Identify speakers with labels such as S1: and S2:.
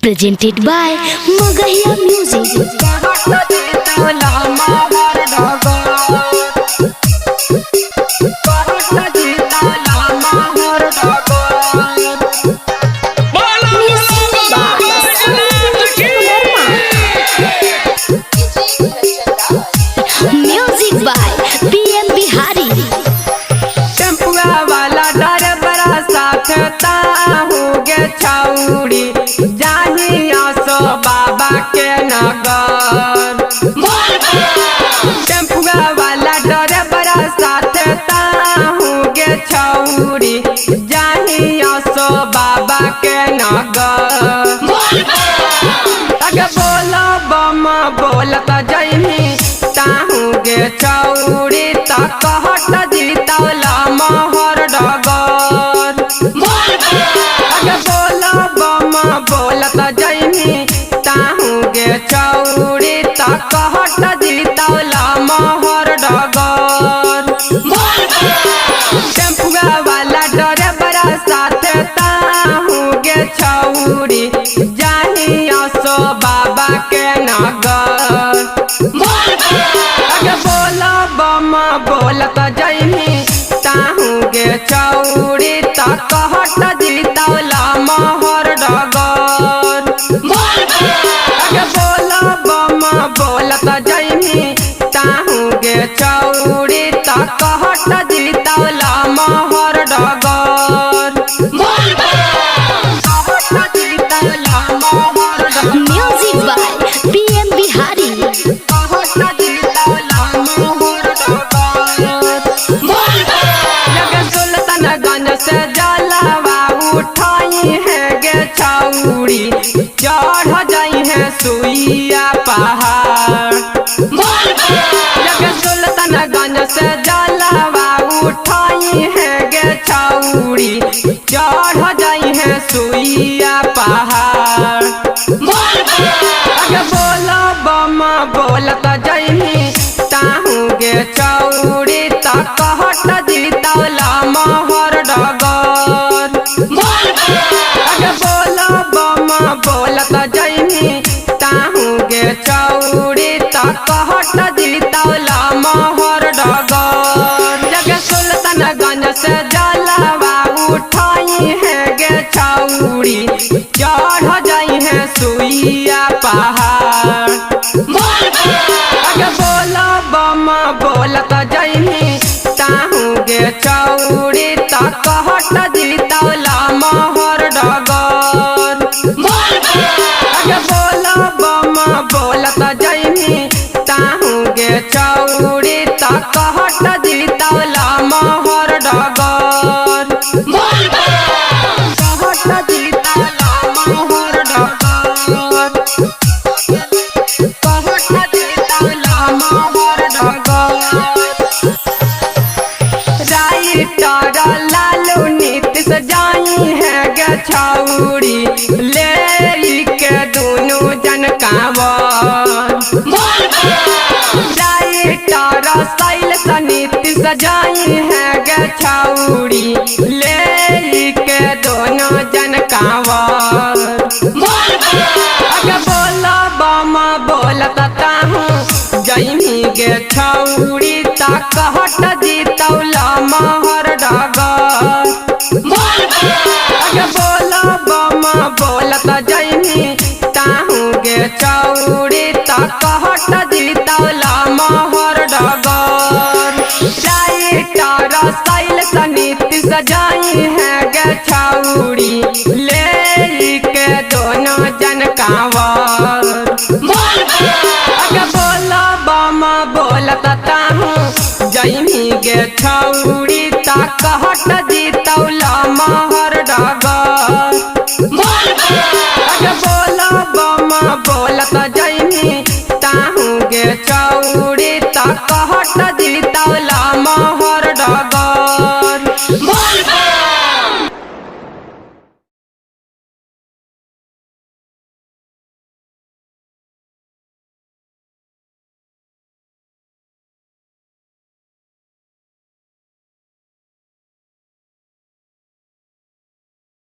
S1: Presented by Magahiya Music. Music by PM Bihari.
S2: टेम्पुआ वाला driver साथ ताहूगे छौड़ी जाहिया सो बाबा के नगर। टेम्पुआ वाला ड्राइवर साथ ताहूगे छौड़ी जाहिया सो बाबा के नगर। अगे बोलो बम बोलत जइमी ताहूगे छौड़ी तक हट जीतौला मोहर डगर। अगे बोलो बम बोलत जइमी ताहूगे छौड़ी तक हट जीतौला मोहर डगर। टेम्पुआ वाला ड्राइवर साथ ताहूगे छौड़ी जाहिया सो बाबा के नगर। अगे बोलो बम बोलत जइमी ताहूगे छौड़ी तक हट जीतौला मोहर डगर। अगे बोलो बम बोलत जइमी ताहूगे छौड़ी तक हट जीतौला मोहर डगर। हट जीतौला मोहर डगर।
S1: Music by PM Bihari.
S2: से जलवा उठाई है गे छौड़ी चढ़ जाई है सुइया पहाड़। सुल्तानगंज से जलवा उठाई है गे छौड़ी चढ़ जाई है सुइया पहाड़। अगे बोलो बम बोलत जइमी ताहूगे छौड़ी तक हट जीतौला मोहर डगर। अगे बोलो बम बोलत जइमी ताहूगे छौड़ी तक हट जीतौला मोहर डगर। जगे सुल्तानगंज से जलवा उठाई है गे छौड़ी चढ़ जाई है सुइया पहाड़। अगे बोलो बम बोलत जइमी ताहूगे छौड़ी तक हट जीतौला मोहर डगर। अगे बोलो बम बोलत जइमी ताहूगे छौड़ी तक हट जीतौला मोहर डगर। हट जीतौला मोहर डगर। राइटर लालू नीतीश जाई है गे छौड़ी ले के दोनों जन कांवर। राइटर शैलेश नीतीश जाई है गे छौड़ी ले के दोनों जन कांवर। अगे बोलो बम बोलत ताहूँ जइमी गे छौड़ी तक हट जीतौला मोहर डगर। अगे बोलो बम बोलत जइमी ताहूगे छौड़ी तक हट जीतौला मोहर डगर। राइटर शैलेश नीतीश जाई है गे छौड़ी ले के दोनों जन कांवर। अगे बोलो बम बोलत ताहूँ जइमी गे छौड़ी तक हट